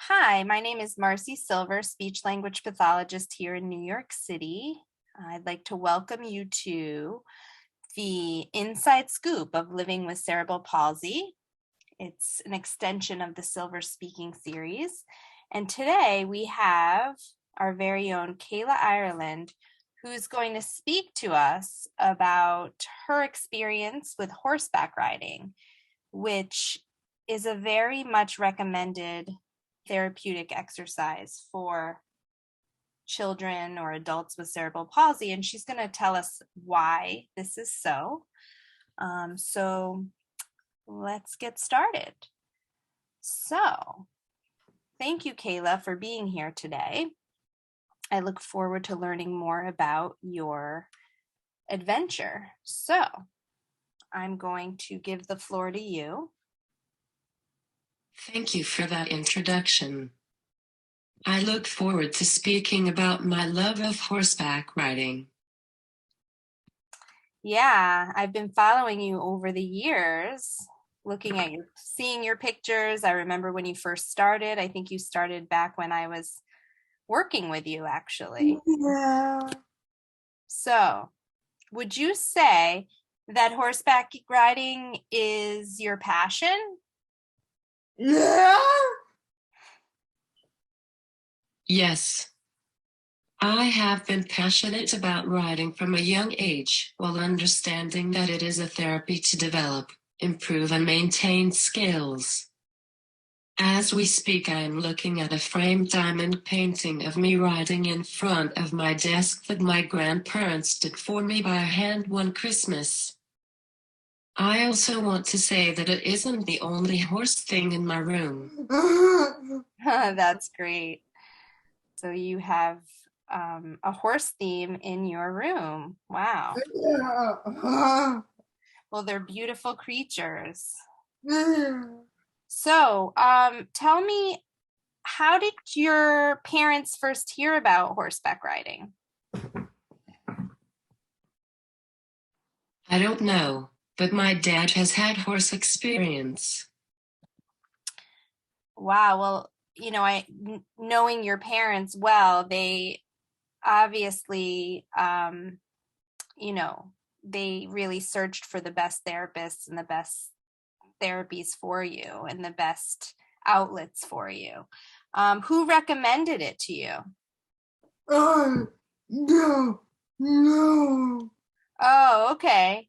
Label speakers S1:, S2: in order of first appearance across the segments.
S1: Hi, my name is Marcy Silver, speech language pathologist here in New York City. I'd like to welcome you to the Inside Scoop of Living with Cerebral Palsy. It's an extension of the Silver Speaking series. And today we have our very own Kayla Ireland, who's going to speak to us about her experience with horseback riding, which is a very much recommended therapeutic exercise for children or adults with cerebral palsy, and she's going to tell us why this is so. So let's get started. So thank you, Kayla, for being here today. I look forward to learning more about your adventure. So I'm going to give the floor to you.
S2: Thank you for that introduction. I look forward to speaking about my love of horseback riding.
S1: Yeah, I've been following you over the years, seeing your pictures. I remember when you first started. I think you started back when I was working with you, actually.
S3: Yeah.
S1: So, would you say that horseback riding is your passion?
S3: Yeah.
S2: Yes, I have been passionate about riding from a young age, while understanding that it is a therapy to develop, improve, and maintain skills. As we speak, I am looking at a framed diamond painting of me riding in front of my desk that my grandparents did for me by hand one Christmas. I also want to say that it isn't the only horse thing in my room.
S1: That's great. So you have a horse theme in your room. Wow. Well, they're beautiful creatures. So, tell me, how did your parents first hear about horseback riding?
S2: I don't know, but my dad has had horse experience.
S1: Wow, well, knowing your parents well, they obviously, they really searched for the best therapists and the best therapies for you and the best outlets for you. Who recommended it to you?
S3: No, no.
S1: Oh, okay.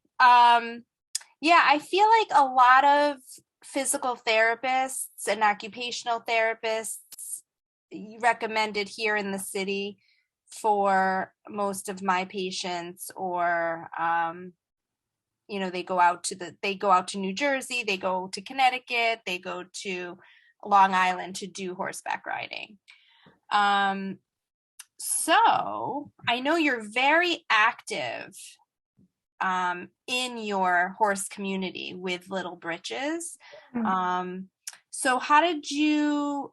S1: Yeah, I feel like a lot of physical therapists and occupational therapists recommended here in the city for most of my patients, or they go out to New Jersey, they go to Connecticut, they go to Long Island to do horseback riding. So I know you're very active in your horse community with Little Britches. So how did you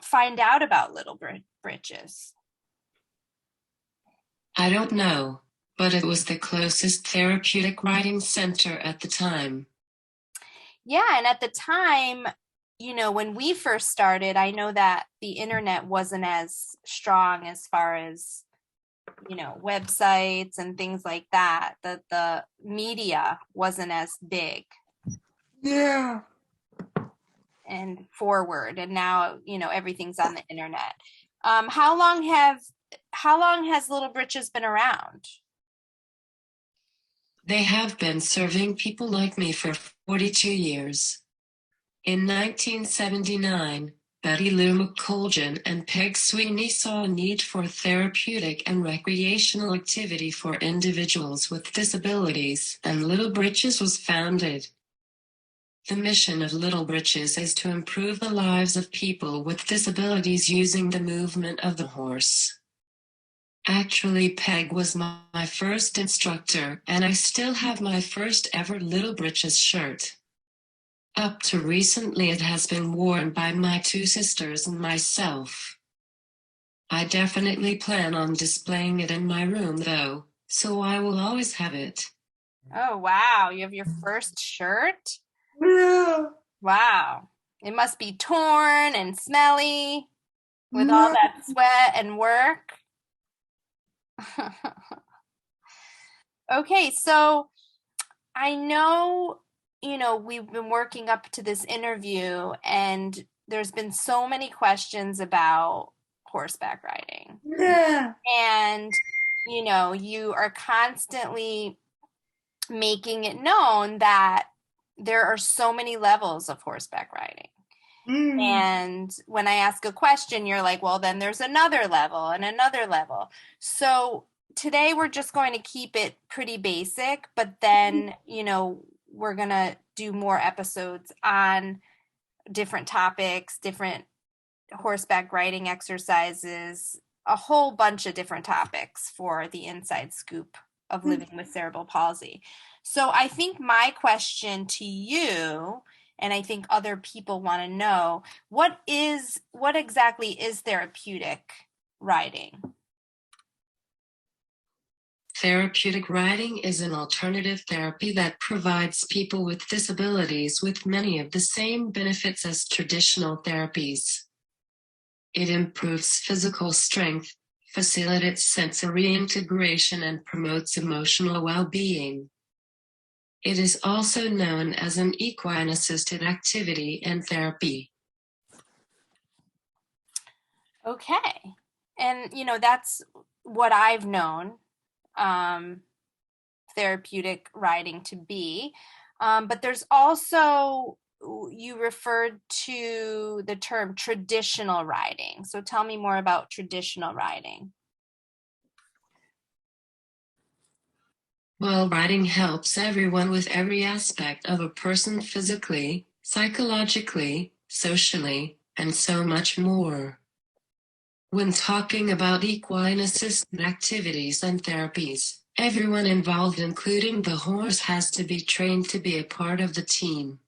S1: find out about Little Britches?
S2: I don't know, but it was the closest therapeutic riding center at the time.
S1: Yeah, and at the time, when we first started, I know that the internet wasn't as strong as far as, websites and things like that. That the media wasn't as big
S3: Yeah.
S1: and forward, and now, everything's on the internet. How long has Little Britches been around?
S2: They have been serving people like me for 42 years. In 1979, Betty Lou McColgan and Peg Sweeney saw a need for therapeutic and recreational activity for individuals with disabilities, and Little Britches was founded. The mission of Little Britches is to improve the lives of people with disabilities using the movement of the horse. Actually, Peg was my first instructor, and I still have my first ever Little Britches shirt. Up to recently, it has been worn by my two sisters and myself. I definitely plan on displaying it in my room, though, so I will always have it.
S1: Oh, wow. You have your first shirt?
S3: Yeah.
S1: Wow. It must be torn and smelly with all
S3: No.
S1: that sweat and work. Okay, so I know, we've been working up to this interview and there's been so many questions about horseback riding.
S3: Yeah.
S1: And, you are constantly making it known that there are so many levels of horseback riding.
S3: Mm.
S1: And when I ask a question, you're like, well, then there's another level and another level. So today we're just going to keep it pretty basic, but then, we're going to do more episodes on different topics, different horseback riding exercises, a whole bunch of different topics for the inside scoop of living with cerebral palsy. So I think my question to you, and I think other people want to know, what exactly is therapeutic riding?
S2: Therapeutic riding is an alternative therapy that provides people with disabilities with many of the same benefits as traditional therapies. It improves physical strength, facilitates sensory integration, and promotes emotional well-being. It is also known as an equine-assisted activity and therapy.
S1: Okay. And, that's what I've known therapeutic riding to be. But there's also, you referred to the term traditional riding. So tell me more about traditional riding.
S2: Well, riding helps everyone with every aspect of a person physically, psychologically, socially, and so much more. When talking about equine-assisted activities and therapies, everyone involved, including the horse, has to be trained to be a part of the team.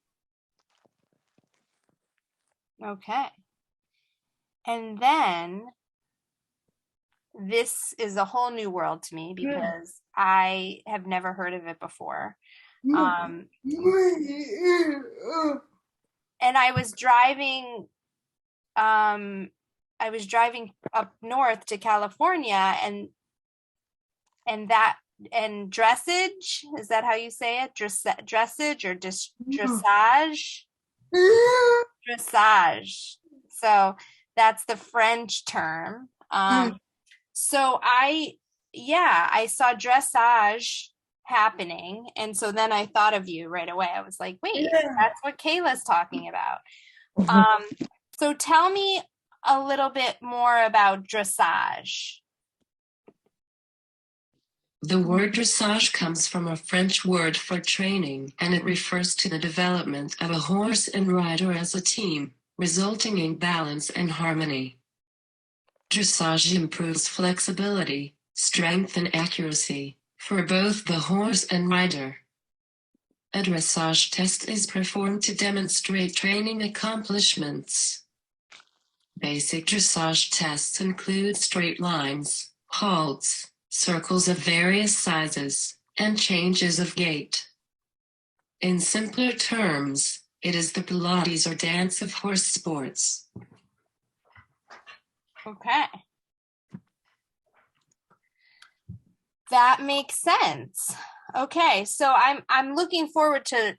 S1: Okay. And then this is a whole new world to me because I have never heard of it before. And I was driving up north to California and dressage, is that how you say it? Dressage or dressage? Dressage. So that's the French term. So I saw dressage happening. And so then I thought of you right away. I was like, wait, that's what Kayla's talking about. So tell me a little bit more about dressage.
S2: The word dressage comes from a French word for training, and it refers to the development of a horse and rider as a team, resulting in balance and harmony. Dressage improves flexibility, strength, and accuracy for both the horse and rider. A dressage test is performed to demonstrate training accomplishments. Basic dressage tests include straight lines, halts, circles of various sizes, and changes of gait. In simpler terms, it is the Pilates or dance of horse sports.
S1: Okay. That makes sense. Okay, so I'm looking forward to,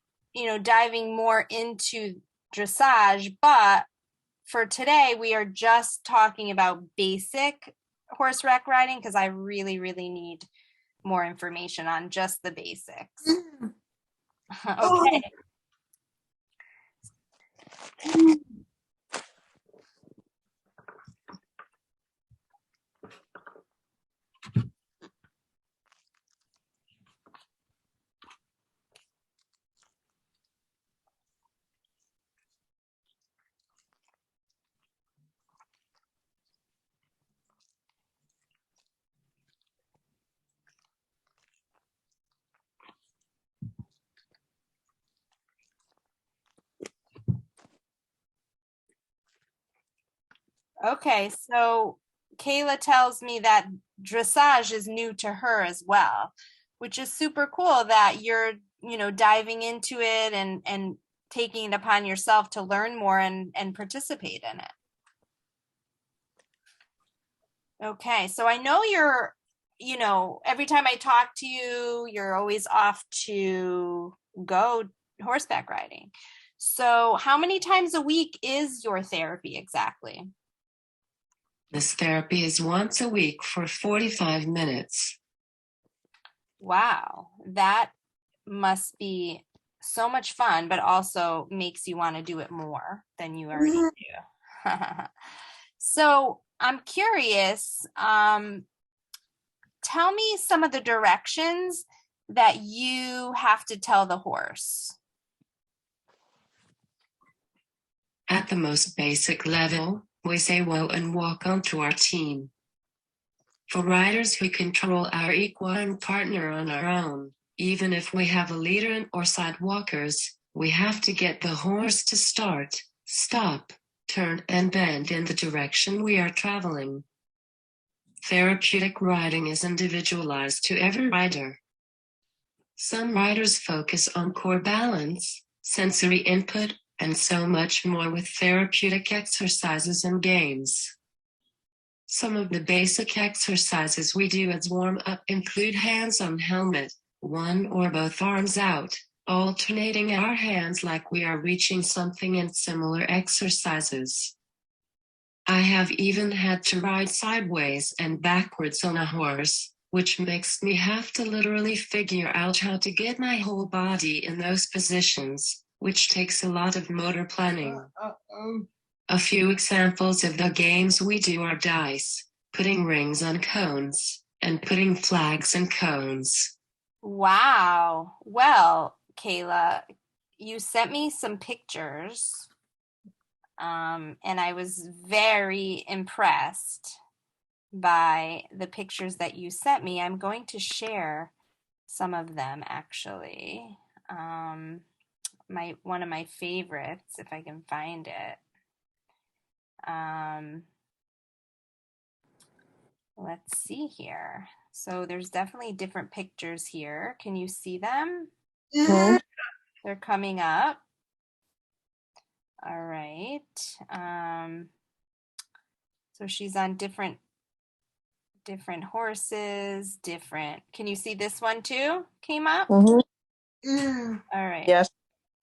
S1: diving more into dressage, but for today we are just talking about basic horseback riding because I really, really need more information on just the basics. Okay. Okay, so Kayla tells me that dressage is new to her as well, which is super cool that you're, diving into it and taking it upon yourself to learn more and participate in it. Okay, so I know you're, every time I talk to you, you're always off to go horseback riding. So how many times a week is your therapy exactly?
S2: This therapy is once a week for 45 minutes.
S1: Wow, that must be so much fun, but also makes you want to do it more than you already do. So I'm curious, tell me some of the directions that you have to tell the horse.
S2: At the most basic level, we say whoa and walk onto our team. For riders who control our equine partner on our own, even if we have a leader or sidewalkers, we have to get the horse to start, stop, turn and bend in the direction we are traveling. Therapeutic riding is individualized to every rider. Some riders focus on core balance, sensory input, and so much more with therapeutic exercises and games. Some of the basic exercises we do as warm-up include hands on helmet, one or both arms out, alternating our hands like we are reaching something, and similar exercises. I have even had to ride sideways and backwards on a horse, which makes me have to literally figure out how to get my whole body in those positions, which takes a lot of motor planning. A few examples of the games we do are dice, putting rings on cones, and putting flags in cones.
S1: Wow. Well, Kayla, you sent me some pictures, and I was very impressed by the pictures that you sent me. I'm going to share some of them actually. One of my favorites, if I can find it. Let's see here. So there's definitely different pictures here. Can you see them?
S3: Yeah.
S1: They're coming up. All right. So she's on different horses, Can you see this one too? Came up?
S3: Yeah.
S1: All right.
S4: Yes.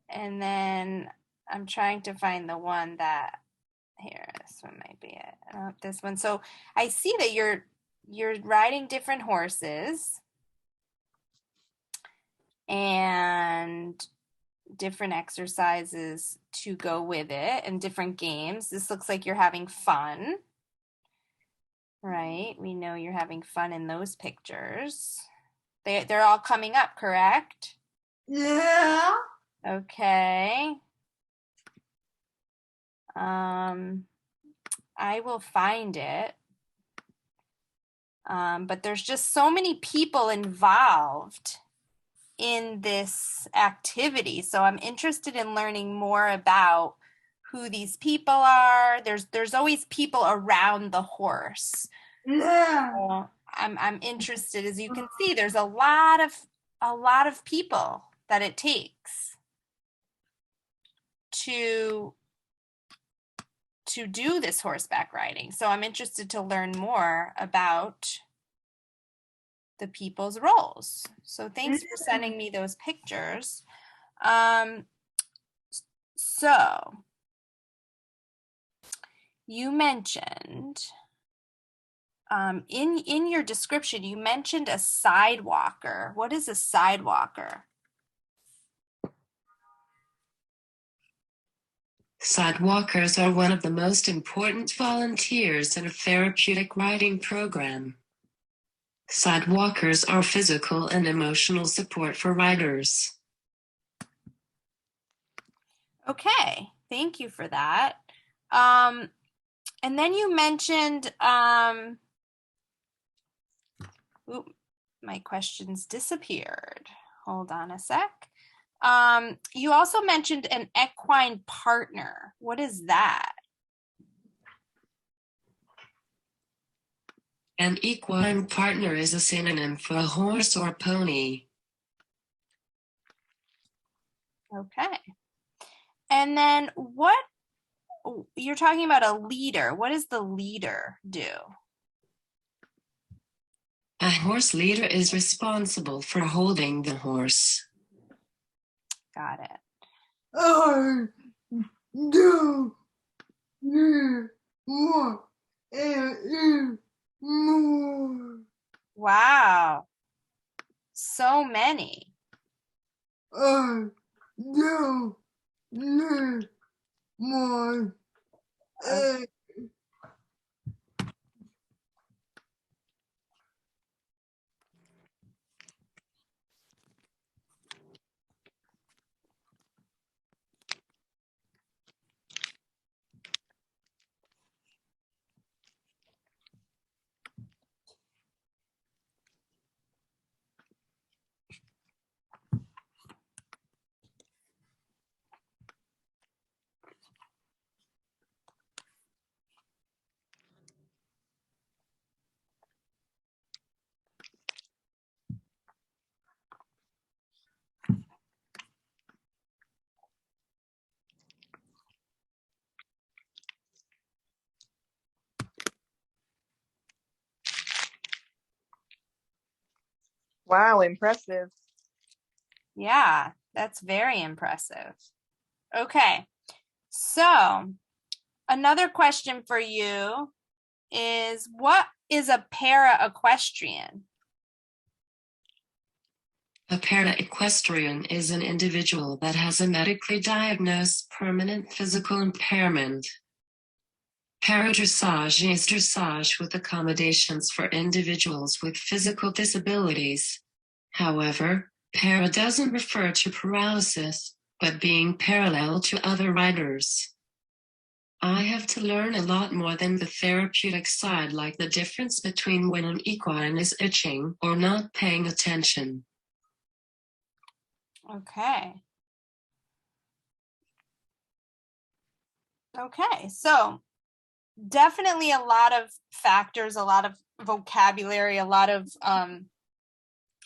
S1: And then I'm trying to find the one that, here, this one might be it. This one. So I see that you're riding different horses and different exercises to go with it and different games. This looks like you're having fun, right? We know you're having fun in those pictures. They're all coming up, correct?
S3: Yeah.
S1: Okay. I will find it. But there's just so many people involved in this activity. So I'm interested in learning more about who these people are. There's always people around the horse.
S3: Yeah.
S1: So I'm interested. As you can see, there's a lot of people that it takes to do this horseback riding. So I'm interested to learn more about the people's roles. So thanks for sending me those pictures. So you mentioned in your description, you mentioned a sidewalker. What is a sidewalker?
S2: Sidewalkers are one of the most important volunteers in a therapeutic riding program. Sidewalkers are physical and emotional support for riders.
S1: Okay, thank you for that. And then you mentioned, my questions disappeared. Hold on a sec. You also mentioned an equine partner. What is that?
S2: An equine partner is a synonym for a horse or pony.
S1: Okay. And then you're talking about a leader. What does the leader do?
S2: A horse leader is responsible for holding the horse.
S1: Got it.
S3: I do need more and more.
S1: Wow. So many.
S3: I do need more and
S4: Wow, impressive.
S1: Yeah, that's very impressive. Okay. So, another question for you is, what is a para-equestrian?
S2: A para-equestrian is an individual that has a medically diagnosed permanent physical impairment. Para-dressage is dressage with accommodations for individuals with physical disabilities. However, para doesn't refer to paralysis, but being parallel to other riders. I have to learn a lot more than the therapeutic side, like the difference between when an equine is itching or not paying attention.
S1: Okay. Okay, so definitely a lot of factors, a lot of vocabulary, a lot of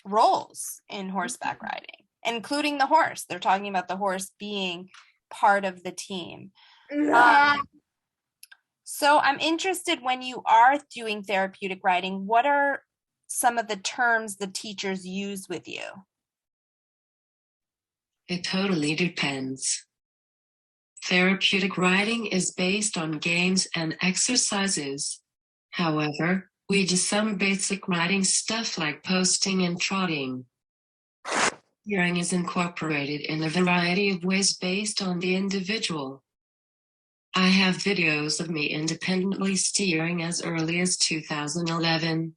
S1: roles in horseback riding, including the horse. They're talking about the horse being part of the team. So I'm interested, when you are doing therapeutic riding, what are some of the terms the teachers use with you?
S2: It totally depends. Therapeutic riding is based on games and exercises. However, we do some basic riding stuff like posting and trotting. Steering is incorporated in a variety of ways based on the individual. I have videos of me independently steering as early as 2011.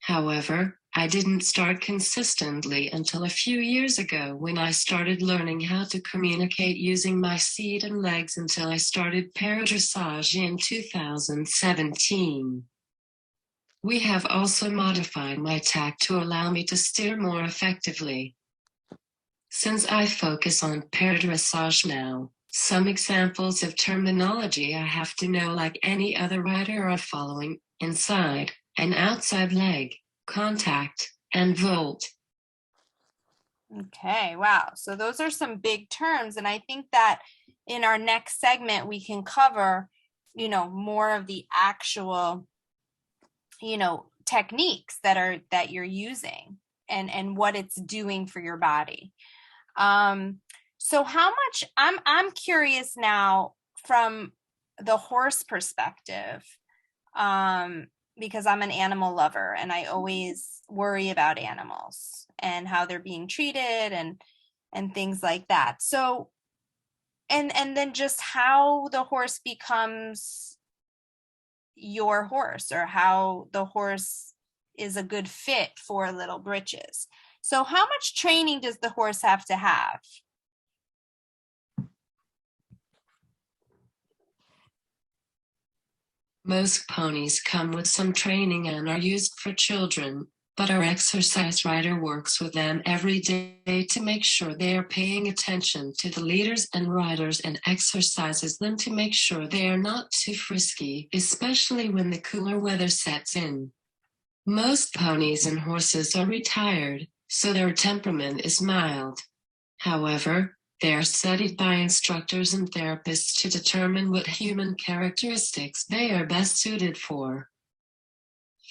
S2: However, I didn't start consistently until a few years ago, when I started learning how to communicate using my seat and legs, until I started para-dressage in 2017. We have also modified my tack to allow me to steer more effectively. Since I focus on para-dressage now, some examples of terminology I have to know like any other rider are following: inside and outside leg, contact, and volt.
S1: Okay, wow. So those are some big terms. And I think that in our next segment, we can cover, more of the actual, techniques that you're using and what it's doing for your body. So how much, I'm curious now from the horse perspective, because I'm an animal lover and I always worry about animals and how they're being treated and things like that. So, and then just how the horse becomes your horse, or how the horse is a good fit for little Britches. So how much training does the horse have to have?
S2: Most ponies come with some training and are used for children, but our exercise rider works with them every day to make sure they are paying attention to the leaders and riders, and exercises them to make sure they are not too frisky, especially when the cooler weather sets in. Most ponies and horses are retired, so their temperament is mild. However, They are studied by instructors and therapists to determine what human characteristics they are best suited for.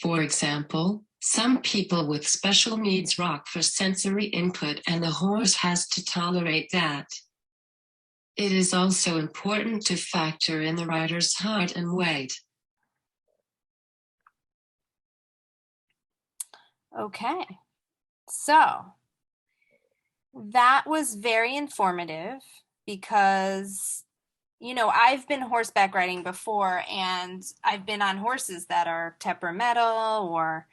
S2: For example, some people with special needs rock for sensory input, and the horse has to tolerate that. It is also important to factor in the rider's height and weight.
S1: Okay, so that was very informative because, you know, I've been horseback riding before, and I've been on horses that are temperamental, or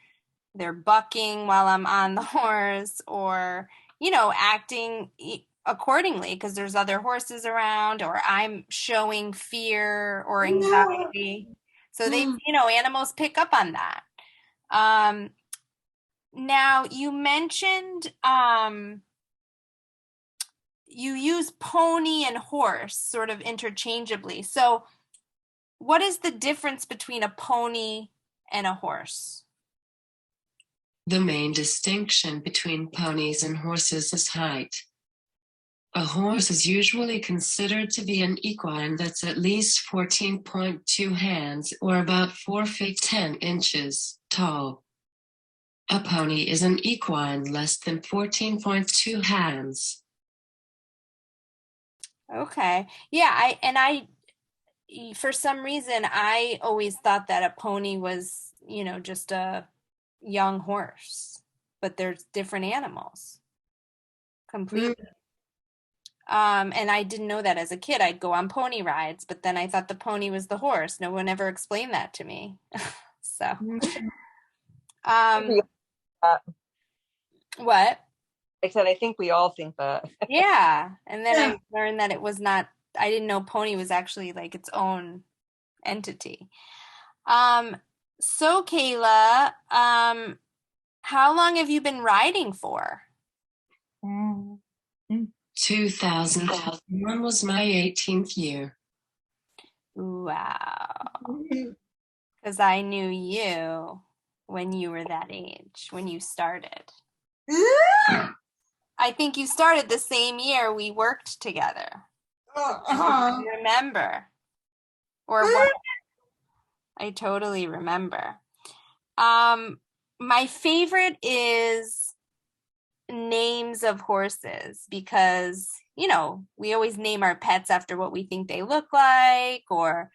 S1: they're bucking while I'm on the horse, or, you know, acting accordingly because there's other horses around, or I'm showing fear or anxiety. So they, you know, animals pick up on that. Now you mentioned you use pony and horse sort of interchangeably. So what is the difference between a pony and a horse?
S2: The main distinction between ponies and horses is height. A horse is usually considered to be an equine that's at least 14.2 hands, or about 4 feet 10 inches tall. A pony is an equine less than 14.2 hands.
S1: Okay. Yeah, for some reason, I always thought that a pony was, you know, just a young horse, but there's different animals completely. And I didn't know that as a kid. I'd go on pony rides, but then I thought the pony was the horse. No one ever explained that to me. So, what?
S4: I said, I think we all think that.
S1: Yeah. And then I learned that it was not, I didn't know pony was actually like its own entity. So Kayla, how long have you been riding for?
S2: 2001 was my 18th year.
S1: Wow. Because I knew you when you were that age, when you started. I think you started the same year we worked together. I remember. Or what? I totally remember. My favorite is names of horses because, you know, we always name our pets after what we think they look like, or,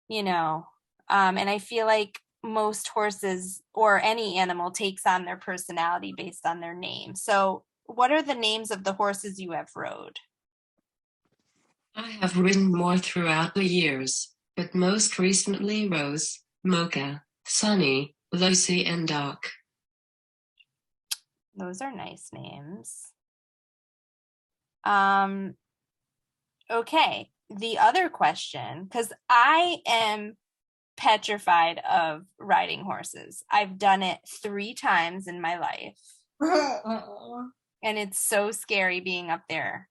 S1: you know, and I feel like most horses or any animal takes on their personality based on their name. So what are the names of the horses you have rode?
S2: I have ridden more throughout the years, but most recently Rose, Mocha, Sunny, Lucy, and Doc.
S1: Those are nice names. Okay, the other question, because I am petrified of riding horses. I've done it 3 times in my life. And it's so scary being up there.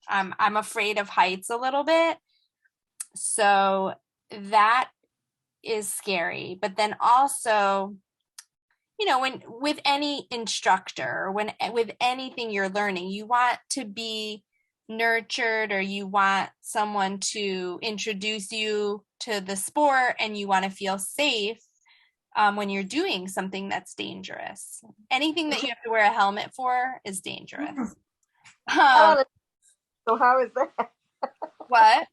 S1: I'm afraid of heights a little bit. So that is scary. But then also, you know, when with any instructor, with anything you're learning, you want to be nurtured, or you want someone to introduce you to the sport, and you want to feel safe when you're doing something that's dangerous. Anything that you have to wear a helmet for is dangerous.
S4: So how is that?
S1: What?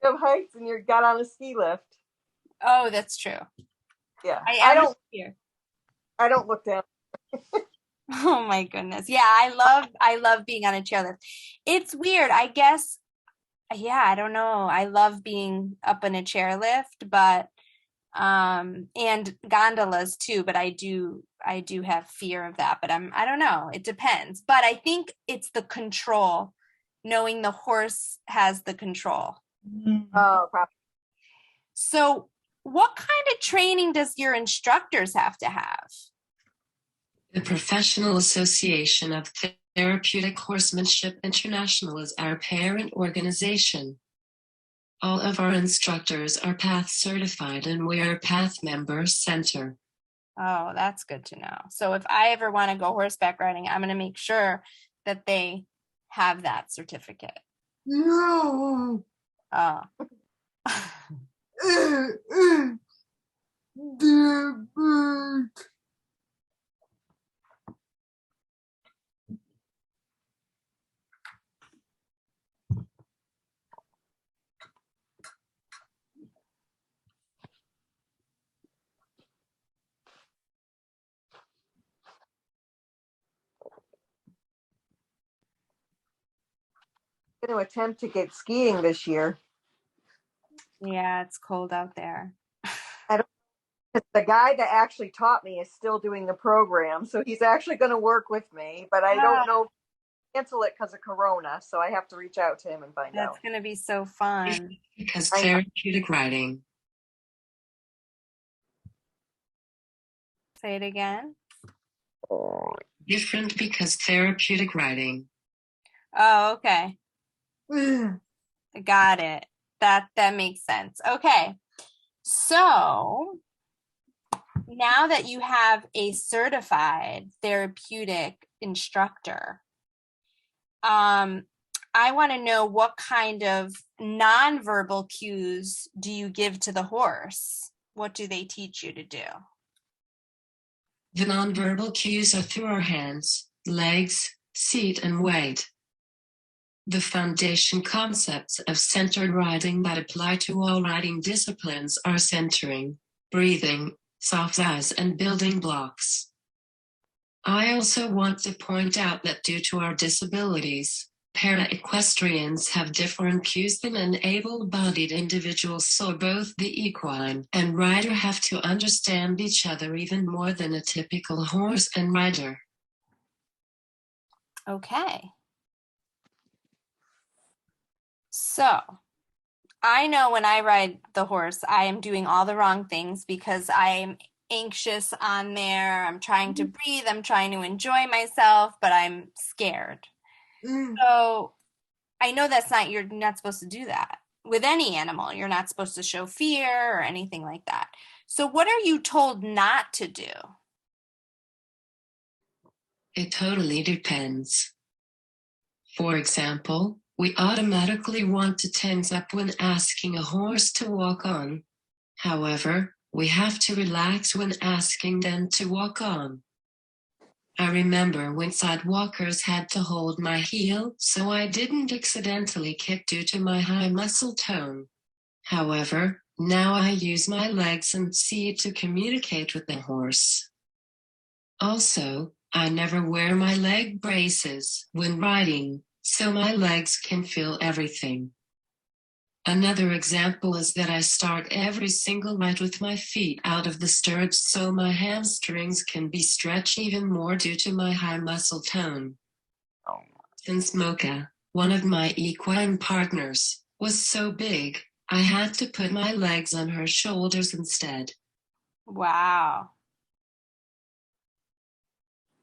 S4: You have heights and you got on a ski lift.
S1: Oh, that's true.
S4: Yeah,
S1: I don't here.
S4: I don't look down.
S1: Oh my goodness. Yeah, I love being on a chairlift. It's weird. I guess, yeah, I don't know. I love being up in a chairlift, but and gondolas too, but I do have fear of that, but I don't know. It depends. But I think it's the control, knowing the horse has the control.
S4: Oh, probably.
S1: So what kind of training does your instructors have to have?
S2: The Professional Association of Therapeutic Horsemanship International is our parent organization. All of our instructors are PATH certified, and we are a PATH member center.
S1: Oh, that's good to know. So if I ever want to go horseback riding, I'm going to make sure that they have that certificate?
S3: No.
S1: Oh.
S3: The bird.
S4: I'm going to attempt to get skiing this year.
S1: Yeah, it's cold out there.
S4: The guy that actually taught me is still doing the program, so he's actually going to work with me, but I don't know if cancel it because of Corona, so I have to reach out to him and find
S1: That's
S4: out.
S1: going to be so fun.
S2: Because
S4: I know.
S2: therapeutic riding.
S1: Say it again.
S2: Different because therapeutic riding.
S1: Oh, okay. Got it. That makes sense. Okay. So now that you have a certified therapeutic instructor, I want to know what kind of nonverbal cues do you give to the horse? What do they teach you to do?
S2: The nonverbal cues are through our hands, legs, seat, and weight. The foundation concepts of centered riding that apply to all riding disciplines are centering, breathing, soft eyes, and building blocks. I also want to point out that due to our disabilities, para-equestrians have different cues than an able-bodied individual, so both the equine and rider have to understand each other even more than a typical horse and rider.
S1: Okay. So I know when I ride the horse, I am doing all the wrong things because I am anxious on there. I'm trying to breathe. I'm trying to enjoy myself, but I'm scared. So I know you're not supposed to do that with any animal. You're not supposed to show fear or anything like that. So what are you told not to do?
S2: It totally depends. For example, we automatically want to tense up when asking a horse to walk on. However, we have to relax when asking them to walk on. I remember when sidewalkers had to hold my heel so I didn't accidentally kick due to my high muscle tone. However, now I use my legs and seat to communicate with the horse. Also, I never wear my leg braces when riding, so my legs can feel everything. Another example is that I start every single ride with my feet out of the stirrups so my hamstrings can be stretched even more due to my high muscle tone. Since Mocha, one of my equine partners, was so big, I had to put my legs on her shoulders instead.
S1: Wow.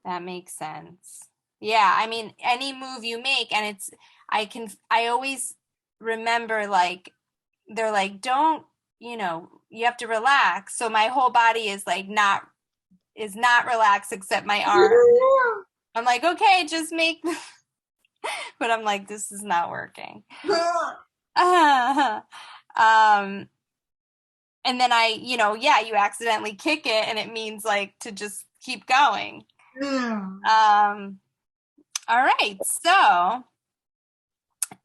S1: That makes sense. Yeah, I mean, any move you make, and I always remember, like, they're like, don't, you have to relax. So my whole body is like not relaxed except my arm. I'm like, okay, just make, but I'm like, this is not working. And then you accidentally kick it and it means like to just keep going. All right. So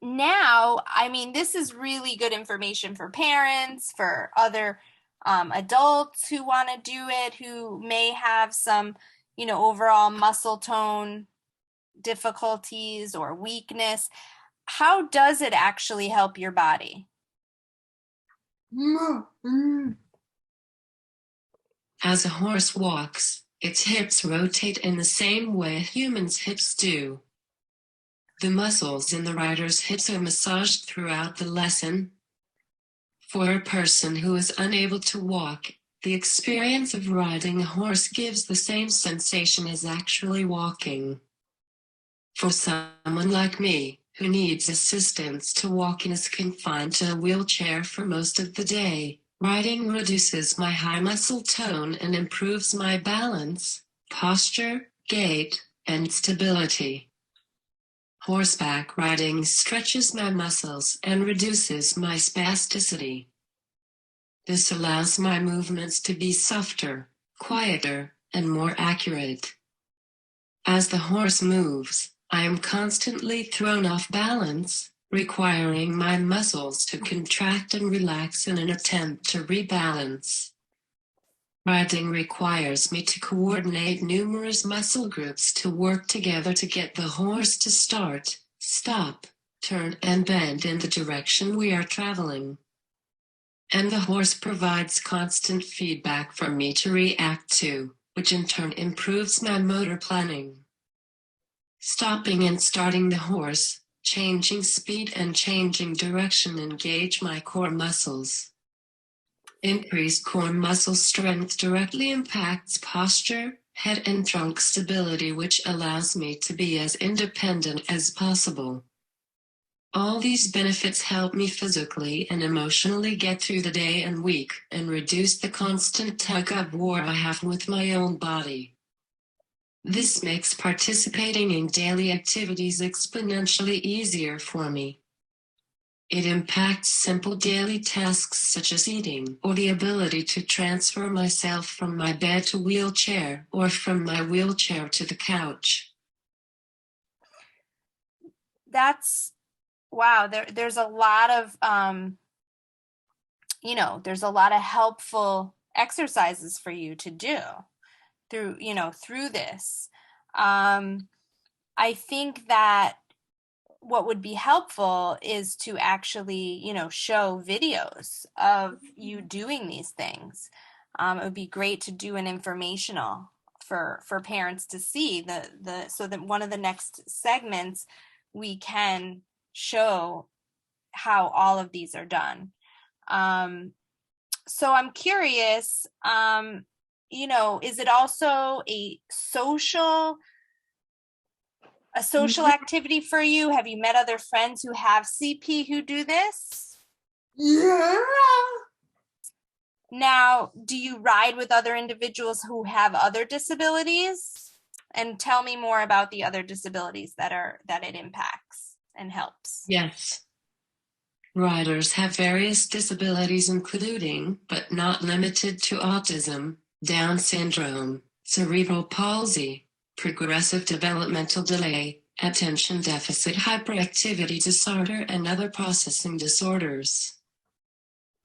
S1: now, I mean, this is really good information for parents, for other adults who want to do it, who may have some, overall muscle tone difficulties or weakness. How does it actually help your body?
S2: As a horse walks, its hips rotate in the same way humans' hips do. The muscles in the rider's hips are massaged throughout the lesson. For a person who is unable to walk, the experience of riding a horse gives the same sensation as actually walking. For someone like me, who needs assistance to walk and is confined to a wheelchair for most of the day, riding reduces my high muscle tone and improves my balance, posture, gait, and stability. Horseback riding stretches my muscles and reduces my spasticity. This allows my movements to be softer, quieter, and more accurate. As the horse moves, I am constantly thrown off balance, requiring my muscles to contract and relax in an attempt to rebalance. Riding requires me to coordinate numerous muscle groups to work together to get the horse to start, stop, turn, and bend in the direction we are traveling. And the horse provides constant feedback for me to react to, which in turn improves my motor planning. Stopping and starting the horse, changing speed and changing direction engage my core muscles. Increased core muscle strength directly impacts posture, head and trunk stability, which allows me to be as independent as possible. All these benefits help me physically and emotionally get through the day and week and reduce the constant tug-of-war I have with my own body. This makes participating in daily activities exponentially easier for me. It impacts simple daily tasks such as eating or the ability to transfer myself from my bed to wheelchair or from my wheelchair to the couch.
S1: That's wow. There's a lot of there's a lot of helpful exercises for you to do through this. I think that what would be helpful is to actually, show videos of you doing these things. It would be great to do an informational for parents to see so that one of the next segments we can show how all of these are done. So I'm curious, is it also a social activity for you? Have you met other friends who have CP who do this?
S3: Yeah.
S1: Now, do you ride with other individuals who have other disabilities? And tell me more about the other disabilities that it impacts and helps.
S2: Yes. Riders have various disabilities including, but not limited to autism, Down syndrome, cerebral palsy, progressive developmental delay, attention deficit hyperactivity disorder, and other processing disorders.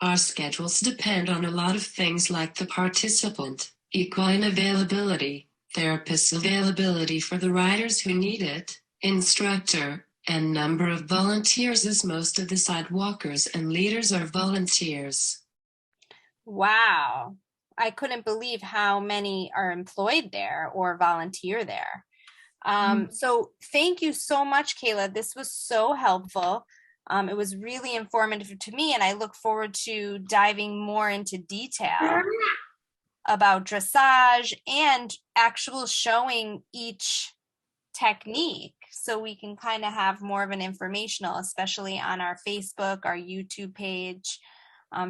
S2: Our schedules depend on a lot of things like the participant, equine availability, therapist availability for the riders who need it, instructor, and number of volunteers, as most of the sidewalkers and leaders are volunteers.
S1: Wow. I couldn't believe how many are employed there or volunteer there. So thank you so much, Kayla. This was so helpful. It was really informative to me, and I look forward to diving more into detail about dressage and actual showing each technique so we can kind of have more of an informational, especially on our Facebook, our YouTube page,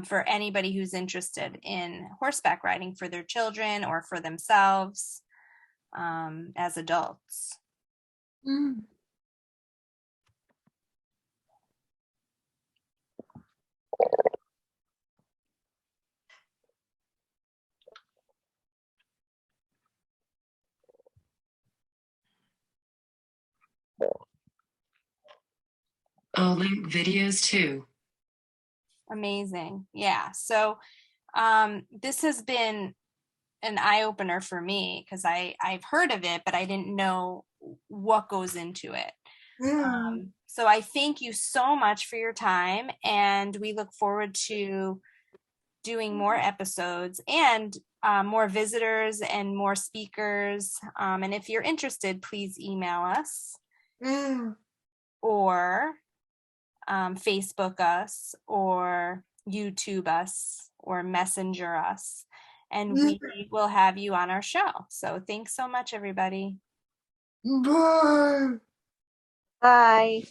S1: for anybody who's interested in horseback riding for their children or for themselves as adults.
S2: I'll link videos too.
S1: Amazing. Yeah. So this has been an eye-opener for me because I've heard of it, but I didn't know what goes into it. So I thank you so much for your time, and we look forward to doing more episodes and more visitors and more speakers. And if you're interested, please email us or Facebook us or YouTube us or Messenger us, and we will have you on our show. So thanks so much, everybody.
S3: Bye.
S4: Bye.